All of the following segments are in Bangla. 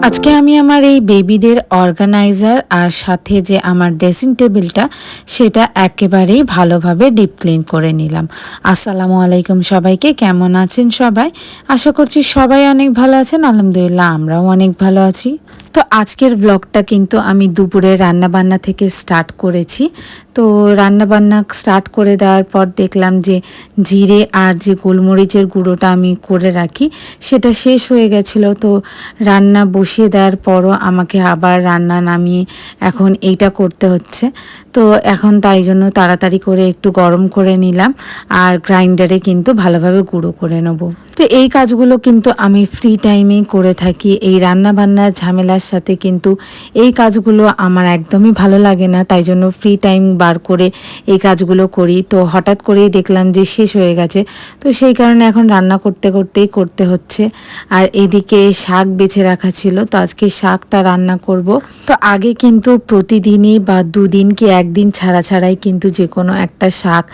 আজকে আমি আমার এই বেবিদের অর্গানাইজার আর সাথে যে আমার ড্রেসিং টেবিলটা সেটা একেবারেই ভালোভাবে ডিপ ক্লিন করে নিলাম। আসসালামু আলাইকুম সবাইকে, কেমন আছেন সবাই? আশা করছি সবাই অনেক ভালো আছেন। আলহামদুলিল্লাহ আমরাও অনেক ভালো আছি। তো আজকের ব্লগটা কিন্তু আমি দুপুরে রান্নাবান্না থেকে স্টার্ট করেছি। তো রান্নাবান্না স্টার্ট করে দেওয়ার পর দেখলাম যে জিরে আর যে গোলমরিচের গুঁড়োটা আমি করে রাখি সেটা শেষ হয়ে গেছিলো। তো রান্না বসিয়ে দেওয়ার পরও আমাকে আবার রান্না নামিয়ে এখন এইটা করতে হচ্ছে। তো এখন তাই জন্য তাড়াতাড়ি করে একটু গরম করে নিলাম আর গ্রাইন্ডারে কিন্তু ভালোভাবে গুঁড়ো করে নেব। তো এই কাজগুলো কিন্তু আমি ফ্রি টাইমেই করে থাকি। এই রান্নাবান্নার ঝামেলার সাথে কিন্তু এই কাজগুলো আমার একদমই ভালো লাগে না, তাই জন্য ফ্রি টাইম বার করে এই কাজগুলো করি। তো হঠাৎ করেই দেখলাম যে শেষ হয়ে গেছে, তো সেই কারণে এখন রান্না করতে করতেই করতে হচ্ছে। আর এদিকে শাক বেছে রাখা ছিল, তো আজকে শাকটা রান্না করব। তো আগে কিন্তু প্রতিদিনই বা দুদিন কি একদিন ছাড়া ছাড়াই কিন্তু যে কোনো একটা শাক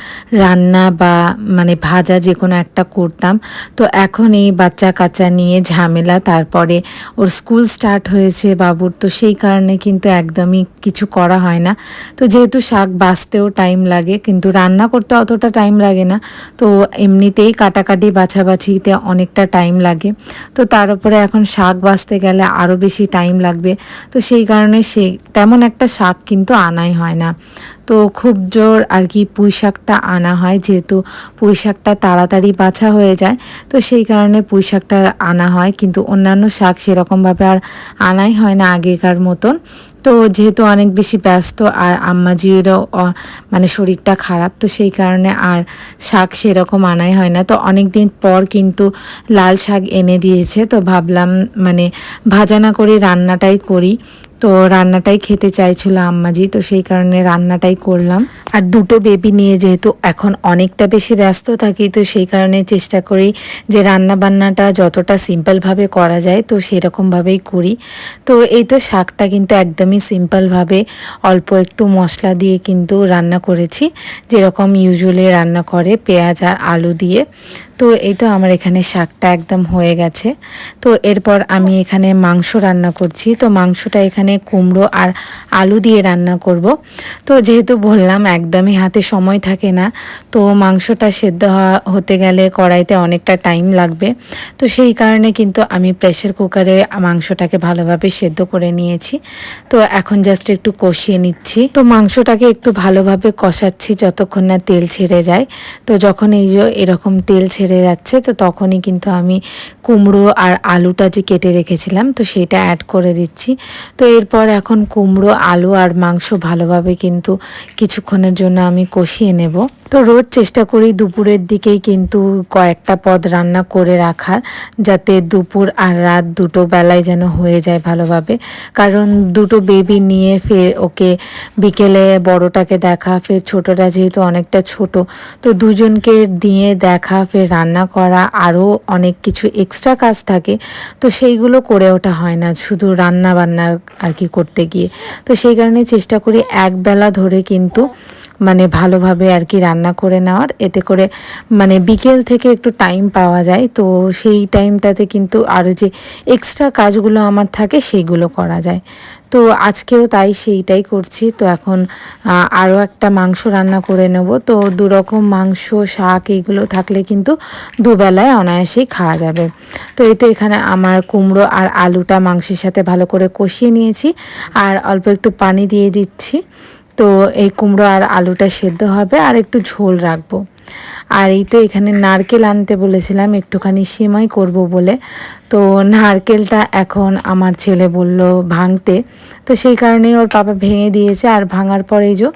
রান্না বা মানে ভাজা যে কোনো একটা করতাম। তো এখন এই বাচ্চা কাচ্চা নিয়ে ঝামেলা, তারপরে ওর স্কুল স্টার্ট হয়েছে বাবুর, তো সেই কারণে কিন্তু একদমই কিছু করা হয় না। তো যেহেতু শাক বাছতেও টাইম লাগে কিন্তু রান্না করতে অতটা টাইম লাগে না, তো এমনিতেই কাটাকাটি বাছাবাছিতে অনেকটা টাইম লাগে। তো তার উপরে এখন শাক বাছতে গেলে আরও বেশি টাইম লাগবে। তো সেই কারণে তেমন একটা শাক কিন্তু আনাই হয় না। তো খুব জোর আর কি পুঁই শাকটা আনা হয়, যেহেতু পুঁই শাকটা তাড়াতাড়ি বাছা হয়ে যায়, তো সেই কারণে পুঁই শাকটা আনা হয়। কিন্তু অন্যান্য শাক সেরকমভাবে আর আনাই হয় না আগেকার মতন। তো যেহেতু অনেক বেশি ব্যস্ত আর আম্মাজিরও মানে শরীরটা খারাপ, তো সেই কারণে আর শাক সেরকম আনাই হয় না। তো অনেক দিন পর কিন্তু লাল শাক এনে দিয়েছে, তো ভাবলাম মানে ভাজা না করে রান্নাটাই করি। তো রান্নাটাই খেতে চাইছিল আম্মাজি, তো সেই কারণে রান্নাটাই করলাম। আর দুটো বেবি নিয়ে যেহেতু এখন অনেকটা বেশি ব্যস্ত থাকি, তো সেই কারণে চেষ্টা করি যে রান্না বান্নাটা যতটা সিম্পলভাবে করা যায় তো সেরকমভাবেই করি। তো এই তো শাকটা কিন্তু একদমই সিম্পলভাবে অল্প একটু মশলা দিয়ে কিন্তু রান্না করেছি, যেরকম ইউজুয়ালি রান্না করে পেঁয়াজ আর আলু দিয়ে। তো এই তো আমার এখানে শাকটা একদম হয়ে গেছে। তো এরপর আমি এখানে মাংস রান্না করছি। তো মাংসটা এখানে কুমড়ো আর আলু দিয়ে রান্না করব। তো যেহেতু বললাম একদমই হাতে সময় থাকে না, তো মাংসটা সেদ্ধ হতে গেলে কড়াইতে অনেকটা টাইম লাগবে। তো সেই কারণে কিন্তু আমি প্রেসার কুকারে মাংসটাকে ভালোভাবে সেদ্ধ করে নিয়েছি। তো এখন জাস্ট একটু কষিয়ে নিচ্ছি। তো মাংসটাকে একটু ভালোভাবে কষাচ্ছি যতক্ষণ না তেল ছেড়ে যায়। তো যখন এই যে এরকম তেল ছেড়ে যাচ্ছে, তো তখনই কিন্তু আমি কুমড়ো আর আলুটা যে কেটে রেখেছিলাম তো সেটা অ্যাড করে দিচ্ছি। তো এরপর এখন কুমড়ো আলু আর মাংস ভালোভাবে কিন্তু কিছুক্ষণের জন্য আমি কষিয়ে নেব। তো রোজ চেষ্টা করি দুপুরের দিকেই কিন্তু কয়েকটা পদ রান্না করে রাখার, যাতে দুপুর আর রাত দুটো বেলায় যেন হয়ে যায় ভালোভাবে। কারণ দুটো বেবি নিয়ে ফের ওকে বিকেলে বড়টাকে দেখা, ফের ছোটটা যেহেতু অনেকটা ছোট, তো দুজনকে দিয়ে দেখা ফের রান্না করা আরও অনেক কিছু এক্সট্রা কাজ থাকে। তো সেইগুলো করে ওঠা হয় না শুধু রান্না বান্নার আর কি করতে গিয়ে। তো সেই কারণে চেষ্টা করি একবেলা ধরে কিন্তু মানে ভালোভাবে আর কি রান্না করে নেওয়ার, এতে করে মানে বিকেল থেকে একটু টাইম পাওয়া যায়। তো সেই টাইমটাতে কিন্তু আরও যে এক্সট্রা কাজগুলো আমার থাকে সেইগুলো করা যায়। তো আজকেও তাই সেইটাই করছি। তো এখন আরও একটা মাংস রান্না করে নেব। তো দুরকম মাংস শাক এইগুলো থাকলে কিন্তু দুবেলায় অনায়াসেই খাওয়া যাবে। তো এই তো এখানে আমার কুমড়ো আর আলুটা মাংসের সাথে ভালো করে কষিয়ে নিয়েছি আর অল্প একটু পানি দিয়ে দিচ্ছি। তো এই কুমড়ো আর আলুটা সেদ্ধ হবে আর একটু ঝোল রাখবো। আর এই তো এখানে নারকেল আনতে বলেছিলাম একটুখানি সেমাই করব বলে, তো নারকেলটা এখন আমার ছেলে বলল ভাঙতে, তো সেই কারণেই ওর পাপা ভেঙে দিয়েছে। আর ভাঙার পর এই যে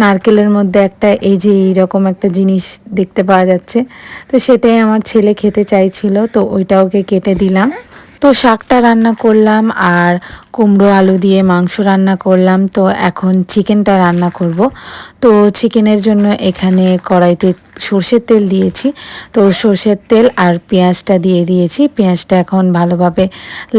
নারকেলের মধ্যে একটা এই যে এইরকম একটা জিনিস দেখতে পাওয়া যাচ্ছে, তো সেটাই আমার ছেলে খেতে চাইছিল, তো ওইটা ওকে কেটে দিলাম। তো শাকটা রান্না করলাম আর কুমড়ো আলু দিয়ে মাংস রান্না করলাম। তো এখন চিকেনটা রান্না করব। তো চিকেনের জন্য এখানে কড়াইতে সর্ষের তেল দিয়েছি। তো সর্ষের তেল আর পেঁয়াজটা দিয়ে দিয়েছি। পেঁয়াজটা এখন ভালোভাবে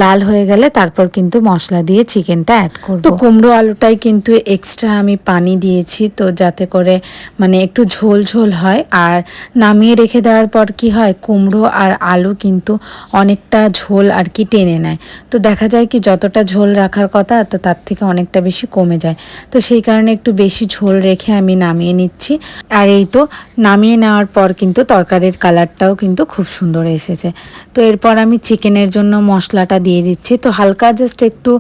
লাল হয়ে গেলে তারপর কিন্তু মশলা দিয়ে চিকেনটা অ্যাড করব। তো কুমড়ো আলুটাই কিন্তু এক্সট্রা আমি পানি দিয়েছি, তো যাতে করে মানে একটু ঝোল ঝোল হয়। আর নামিয়ে রেখে দেওয়ার পর কি হয়, কুমড়ো আর আলু কিন্তু অনেকটা ঝোল আর কি টেনে নেয়। তো দেখা যায় কি যতটা ঝোল রাখার কথা তো তার থেকে অনেকটা বেশি কমে যায়। তো সেই কারণে একটু বেশি ঝোল রেখে আমি নামিয়ে নিচ্ছি। আর এই তো নামিয়ে নেওয়ার পর কিন্তু তরকারির কালারটাও কিন্তু খুব সুন্দর এসেছে। তো এরপর আমি চিকেনের জন্য মশলাটা দিয়ে দিচ্ছি। তো হালকা জাস্ট একটু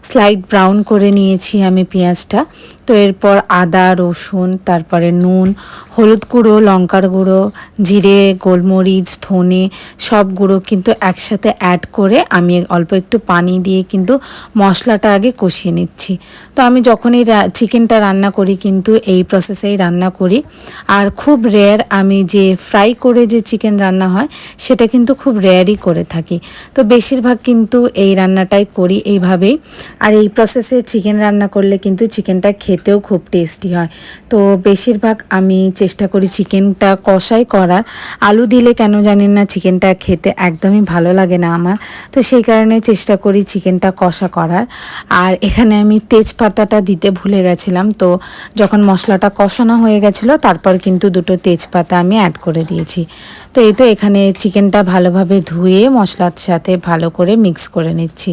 স্লাইড ব্রাউন করে নিয়েছি আমি পেঁয়াজটা। তো এরপর আদা, রসুন, তারপরে নুন, হলুদ গুঁড়ো, লঙ্কার গুঁড়ো, জিরে, গোলমরিচ, ধনে সব গুঁড়ো কিন্তু একসাথে অ্যাড করে আমি অল্প একটু পানি দিয়ে কিন্তু মশলাটা আগে কষিয়ে নিচ্ছি। তো আমি যখনই চিকেনটা রান্না করি কিন্তু এই প্রসেসেই রান্না করি। আর খুব রেয়ার আমি যে ফ্রাই করে যে চিকেন রান্না হয় সেটা কিন্তু খুব রেয়ারই করে থাকি। তো বেশিরভাগ কিন্তু এই রান্নাটাই করি এইভাবেই। আর এই প্রসেসে চিকেন রান্না করলে কিন্তু চিকেনটা খেতেও খুব টেস্টি হয়। তো বেশিরভাগ আমি চেষ্টা করি চিকেনটা কষাই করার। আলু দিলে কেন জানি না চিকেনটা খেতে একদমই ভালো লাগে না আমার। তো সেই কারণে চেষ্টা করি চিকেনটা কষা করার। আর এখানে আমি তেজপাতাটা দিতে ভুলে গেছিলাম। তো যখন মশলাটা কষানো হয়ে গেছিলো তারপর কিন্তু দুটো তেজপাতা আমি অ্যাড করে দিয়েছি। তো এই তো এখানে চিকেনটা ভালোভাবে ধুয়ে মশলার সাথে ভালো করে মিক্স করে নিচ্ছি।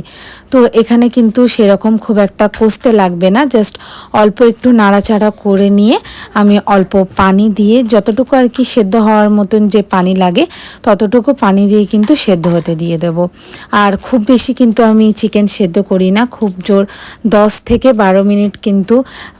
তো এখানে কিন্তু সেরকম খুব একটা কষতে লাগবে না, জাস্ট অল্প একটু নাড়াচাড়া করে নিয়ে আমি অল্প পানি দিয়ে যতটুকু আর কি সেদ্ধ হওয়ার মতন যে পানি লাগে ততটুকু পানি দিয়ে কিন্তু সেদ্ধ হতে দিয়ে দেবো। আর খুব বেশি কিন্তু আমি চিকেন সেদ্ধ করি না, খুব জোর 10 থেকে 12 মিনিট কিন্তু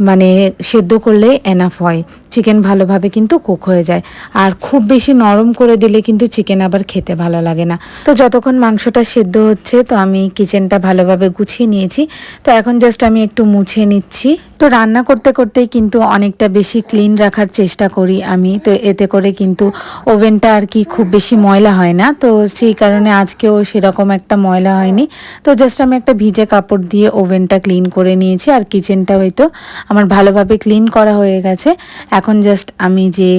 মানে সেদ্ধ করলেই এনাফ হয়। চিকেন ভালোভাবে কিন্তু কুক হয়ে যায়। আর খুব বেশি নরম করে দিলে কিন্তু চিকেন আবার খেতে ভালো লাগে না। তো যতক্ষণ মাংসটা সেদ্ধ হচ্ছে তো আমি কিচেনটা ভালোভাবে গুছিয়ে নিয়েছি। তো এখন জাস্ট আমি একটু মুছে নিচ্ছি। তো রান্না করতে করতেই কিন্তু অনেকটা বেশি ক্লিন রাখার চেষ্টা করি আমি। তো এতে করে কিন্তু ওভেনটা আর কি খুব বেশি ময়লা হয় না। তো সেই কারণে আজকেও সেরকম একটা ময়লা হয়নি। তো জাস্ট আমি একটা ভিজে কাপড় দিয়ে ওভেনটা ক্লিন করে নিয়েছি। আর কিচেনটা হয়তো আমার ভালোভাবে ক্লিন করা হয়ে গেছে। এখন জাস্ট আমি যে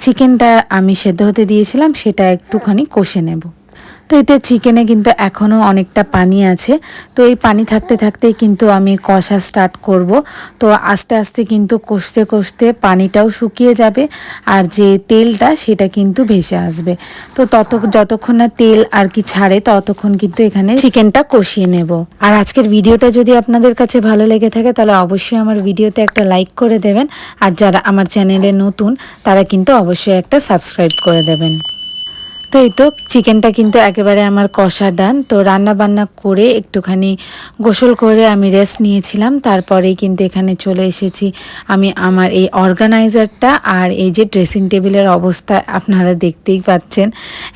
চিকেনটা আমি সেদ্ধ হতে দিয়েছিলাম সেটা একটুখানি কষে নেব। তো এতে চিকেনে কিন্তু এখনও অনেকটা পানি আছে। তো এই পানি থাকতে থাকতেই কিন্তু আমি কষা স্টার্ট করব। তো আস্তে আস্তে কিন্তু কষতে কষতে পানিটাও শুকিয়ে যাবে আর যে তেলটা সেটা কিন্তু ভেসে আসবে। তো যতক্ষণ না তেল আর কি ছাড়ে ততক্ষণ কিন্তু এখানে চিকেনটা কষিয়ে নেব। আর আজকের ভিডিওটা যদি আপনাদের কাছে ভালো লেগে থাকে তাহলে অবশ্যই আমার ভিডিওতে একটা লাইক করে দেবেন। আর যারা আমার চ্যানেলে নতুন তারা কিন্তু অবশ্যই একটা সাবস্ক্রাইব করে দেবেন। তো এই তো চিকেনটা কিন্তু একেবারে আমার কষা ডান। তো রান্না বান্না করে একটুখানি গোসল করে আমি রেস্ট নিয়েছিলাম। তারপরেই কিন্তু এখানে চলে এসেছি আমি আমার এই অর্গানাইজারটা আর এই যে ড্রেসিং টেবিলের অবস্থা আপনারা দেখতেই পাচ্ছেন,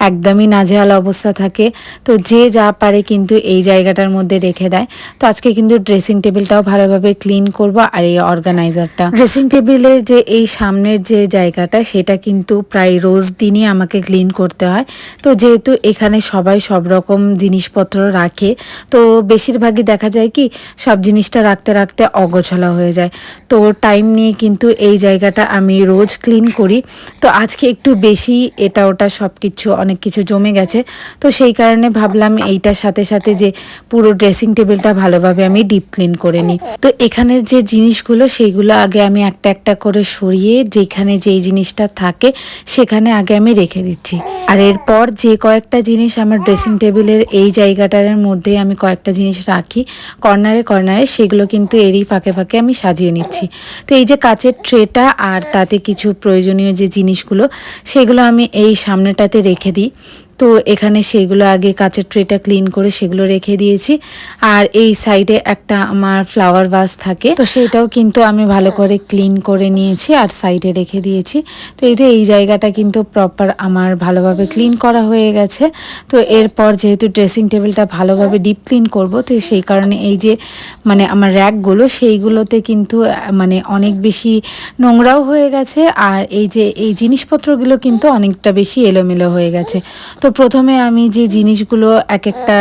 একদমই নাজেহাল অবস্থা থাকে। তো যে যা পারে কিন্তু এই জায়গাটার মধ্যে রেখে দেয়। তো আজকে কিন্তু ড্রেসিং টেবিলটাও ভালোভাবে ক্লিন করব। আর এই অর্গানাইজারটা, ড্রেসিং টেবিলের যে এই সামনের যে জায়গাটা সেটা কিন্তু প্রায় রোজ দিনই আমাকে ক্লিন করতে হয়। তো যেহেতু এখানে সবাই সব রকম জিনিসপত্র রাখে তো বেশিরভাগই দেখা যায় কি সব জিনিসটা রাখতে রাখতে অগোছালো হয়ে যায়। তো টাইম নিয়ে কিন্তু এই জায়গাটা আমি রোজ ক্লিন করি। তো আজকে একটু বেশি এটা ওটা সব কিছু অনেক কিছু জমে গেছে। তো সেই কারণে ভাবলাম এইটার সাথে সাথে যে পুরো ড্রেসিং টেবিলটা ভালোভাবে আমি ডিপ ক্লিন করে নিই। তো এখানের যে জিনিসগুলো সেইগুলো আগে আমি একটা একটা করে সরিয়ে যেখানে যেই জিনিসটা থাকে সেখানে আগে আমি রেখে দিচ্ছি। আর এরপর যে কয়েকটা জিনিস আমার ড্রেসিং টেবিলের এই জায়গাটার মধ্যে আমি কয়েকটা জিনিস রাখি কর্নারে কর্নারে, সেগুলো কিন্তু এরই ফাঁকে ফাঁকে আমি সাজিয়ে নিচ্ছি। তো এই যে কাচের ট্রেটা আর তাতে কিছু প্রয়োজনীয় যে জিনিসগুলো সেগুলো আমি এই সামনেটাতে রেখে দিই। তো এখানে সেগুলো আগে কাচের ট্রেটা ক্লিন করে সেগুলো রেখে দিয়েছি। আর এই সাইডে একটা আমার ফ্লাওয়ার ভাস থাকে, তো সেটাও কিন্তু আমি ভালো করে ক্লিন করে নিয়েছি আর সাইডে রেখে দিয়েছি। তো এই জায়গাটা কিন্তু প্রপার আমার ভালোভাবে ক্লিন করা হয়ে গেছে। তো এরপর যেহেতু ড্রেসিং টেবিলটা ভালোভাবে ডিপ ক্লিন করব তো সেই কারণে এই যে মানে আমার র্যাকগুলো সেইগুলোতে কিন্তু মানে অনেক বেশি নোংরাও হয়ে গেছে। আর এই যে এই জিনিসপত্রগুলো কিন্তু অনেকটা বেশি এলোমেলো হয়ে গেছে। তো তো প্রথমে আমি যে জিনিসগুলো এক একটা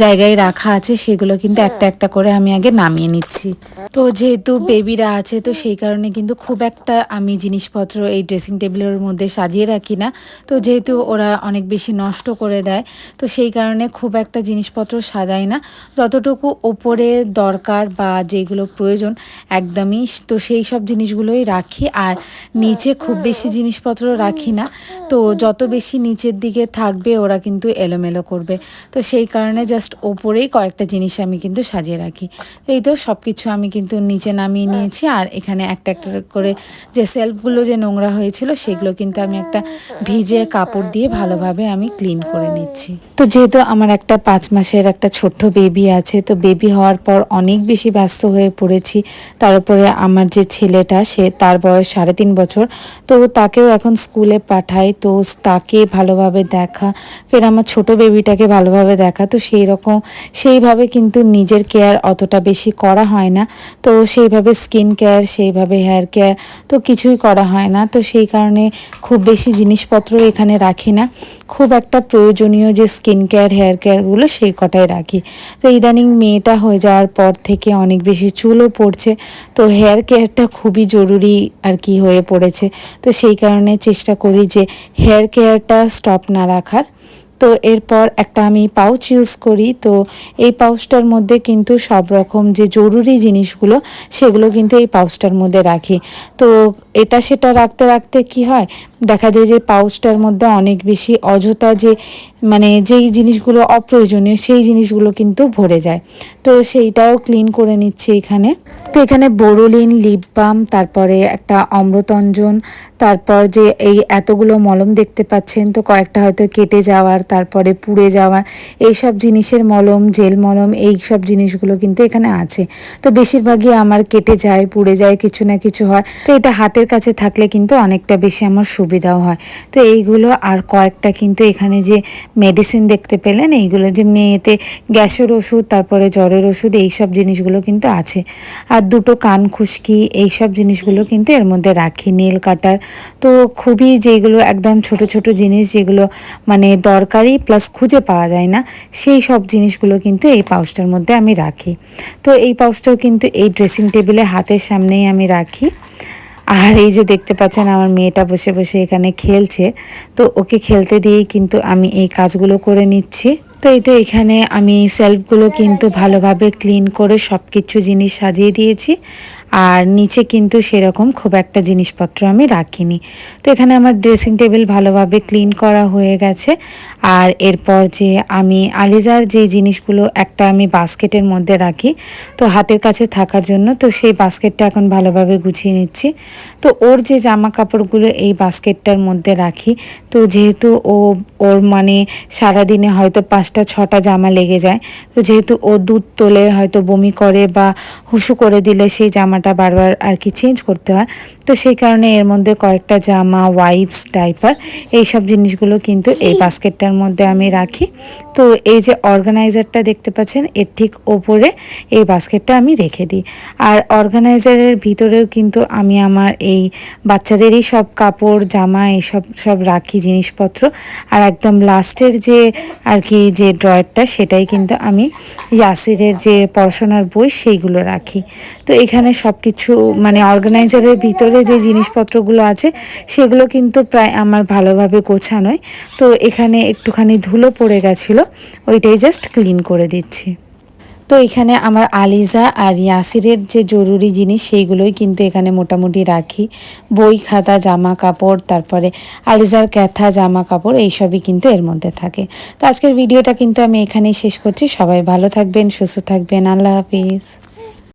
জায়গায় রাখা আছে সেগুলো কিন্তু একটা একটা করে আমি আগে নামিয়ে নিচ্ছি। তো যেহেতু বেবিরা আছে তো সেই কারণে কিন্তু খুব একটা আমি জিনিসপত্র এই ড্রেসিং টেবিলের মধ্যে সাজিয়ে রাখি না। তো যেহেতু ওরা অনেক বেশি নষ্ট করে দেয় তো সেই কারণে খুব একটা জিনিসপত্র সাজাই না। যতটুকু ওপরে দরকার বা যেগুলো প্রয়োজন একদমই তো সেই সব জিনিসগুলোই রাখি, আর নিচে খুব বেশি জিনিসপত্র রাখি না। তো যত বেশি নিচের দিকে থাকবে ওরা কিন্তু এলোমেলো করবে, তো সেই কারণে জাস্ট ওপরেই কয়েকটা জিনিস আমি কিন্তু সাজিয়ে রাখি। এই তো সব কিছু আমি কিন্তু নিচে নামিয়ে নিয়েছি, আর এখানে একটা একটা করে যে সেলফগুলো যে নোংরা হয়েছিল সেগুলো কিন্তু আমি একটা ভিজে কাপড় দিয়ে ভালোভাবে আমি ক্লিন করে নিচ্ছি। তো যেহেতু আমার একটা 5 মাসের একটা ছোট্ট বেবি আছে, তো বেবি হওয়ার পর অনেক বেশি ব্যস্ত হয়ে পড়েছি। তার উপরে আমার যে ছেলেটা তার বয়স 3.5 বছর, তো তাকেও এখন স্কুলে পাঠাই, তো তাকে ভালোভাবে দেখা, ফের আমার ছোট বেবিটাকে ভালোভাবে দেখা, তো সেইভাবে কিন্তু নিজের কেয়ার অতটা বেশি করা হয় না। তো সেইভাবে স্কিন কেয়ার, সেইভাবে হেয়ার কেয়ার তো কিছুই করা হয় না। তো সেই কারণে খুব বেশি জিনিসপত্র এখানে রাখি না। খুব একটা প্রয়োজনীয় যে স্কিন কেয়ার হেয়ার কেয়ারগুলো সেই কটাই রাখি। তো ইদানিং মেয়েটা হয়ে যাওয়ার পর থেকে অনেক বেশি চুলও পড়ছে, তো হেয়ার কেয়ারটা খুবই জরুরি আর কি হয়ে পড়েছে। তো সেই কারণে চেষ্টা করি যে হেয়ার কেয়ারটা স্টপ না রাখার। তো এরপর একটা আমি পাউচ ইউজ করি, তো এই পাউচটার মধ্যে কিন্তু সব রকম যে জরুরি জিনিসগুলো সেগুলো কিন্তু এই পাউচটার মধ্যে রাখি। তো এটা সেটা রাখতে রাখতে কি হয়, দেখা যায় যে পাউচটার মধ্যে অনেক বেশি অযথা যে যেই জিনিসগুলো অপ্রয়োজনীয় সেই জিনিসগুলো কিন্তু ভরে যায়। তো সেইটাও ক্লিন করে নিচ্ছি এখানে। তো এখানে বোরোলিন, লিপ বাম, তারপরে একটা অমৃতঞ্জন, তারপর যে এই এতগুলো মলম দেখতে পাচ্ছেন, তো কয়েকটা হয়তো কেটে যাওয়ার, তারপরে পুড়ে যাওয়ার, এইসব জিনিসের মলম, জেল মলম, এই সব জিনিসগুলো কিন্তু এখানে আছে। তো বেশিরভাগই আমার কেটে যায়, পুড়ে যায়, কিছু না কিছু হয়। তো এটা হাতের কাছে থাকলে কিন্তু অনেকটা বেশি আমার সুবিধাও হয়। তো এইগুলো আর কয়েকটা কিন্তু এখানে যে মেডিসিন দেখতে পেলেন, এইগুলো যেমনি এতে গ্যাসের ওষুধ, তারপরে জ্বরের ওষুধ, এইসব জিনিসগুলো কিন্তু আছে। আর দুটো কান খুশকি, এইসব জিনিসগুলো কিন্তু এর মধ্যে রাখি, নেল কাটার। তো খুবই যেগুলো একদম ছোট ছোট জিনিস, যেগুলো দরকারি প্লাস খুঁজে পাওয়া যায় না, সেই সব জিনিসগুলো কিন্তু এই পাউচটার মধ্যে আমি রাখি। তো এই পাউচটাও কিন্তু এই ড্রেসিং টেবিলে হাতের সামনেই আমি রাখি। আর এই যে দেখতে পাচ্ছেন আমার মেয়েটা বসে বসে এখানে খেলছে, তো ওকে খেলতে দিয়েই কিন্তু আমি এই কাজগুলো করে নিচ্ছি। তো এই তো এখানে আমি সেলফগুলো কিন্তু ভালোভাবে ক্লিন করে সব কিছু জিনিস সাজিয়ে দিয়েছি, আর নিচে কিন্তু সেরকম খুব একটা জিনিসপত্র আমি রাখিনি। তো এখানে আমার ড্রেসিং টেবিল ভালোভাবে ক্লিন করা হয়ে গেছে। আর এরপর যে আমি আলিজার যে জিনিসগুলো একটা আমি বাস্কেটের মধ্যে রাখি, তো হাতের কাছে থাকার জন্য, তো সেই বাস্কেটটা এখন ভালোভাবে গুছিয়ে নিচ্ছি। তো ওর যে জামা কাপড়গুলো এই বাস্কেটটার মধ্যে রাখি, তো যেহেতু ওর সারাদিনে হয়তো 5টা 6টা জামা লেগে যায়, তো যেহেতু ও দুধ তোলে, হয়তো বমি করে বা হুসু করে দিলে সেই জামাটা বারবার আর কি চেঞ্জ করতে হয়। তো সেই কারণে এর মধ্যে কয়েকটা জামা, ওয়াইপস, ডাইপার, এইসব জিনিসগুলো কিন্তু এই বাস্কেটটার মধ্যে আমি রাখি। তো এই যে অর্গানাইজারটা দেখতে পাচ্ছেন, এর ঠিক ওপরে এই বাস্কেটটা আমি রেখে দিই। আর অর্গানাইজারের ভিতরেও কিন্তু আমি আমার এই বাচ্চাদেরই সব কাপড়, জামা, এইসব সব রাখি জিনিসপত্র। আর একদম লাস্টের যে আর কি যে ড্রয়ারটা, সেটাই কিন্তু আমি ইয়াসিরের যে পড়াশোনার বই সেইগুলো রাখি। তো এখানে সব কিছু অর্গানাইজারের ভিতরে যে জিনিসপত্রগুলো আছে সেগুলো কিন্তু প্রায় আমার ভালোভাবে গোছানোই। তো এখানে একটুখানি ধুলো পড়ে গেছিলো, ওইটাই জাস্ট ক্লিন করে দিচ্ছি। তো এখানে আমার আলিজা আর ইয়াসিরের যে জরুরি জিনিস সেইগুলোই কিন্তু এখানে মোটামুটি রাখি, বই, খাতা, জামা কাপড়, তারপরে আলিজার ক্যাথা, জামা কাপড়, এইসবই কিন্তু এর মধ্যে থাকে। তো আজকের ভিডিওটা কিন্তু আমি এখানেই শেষ করছি। সবাই ভালো থাকবেন, সুস্থ থাকবেন, আল্লাহ হাফিজ।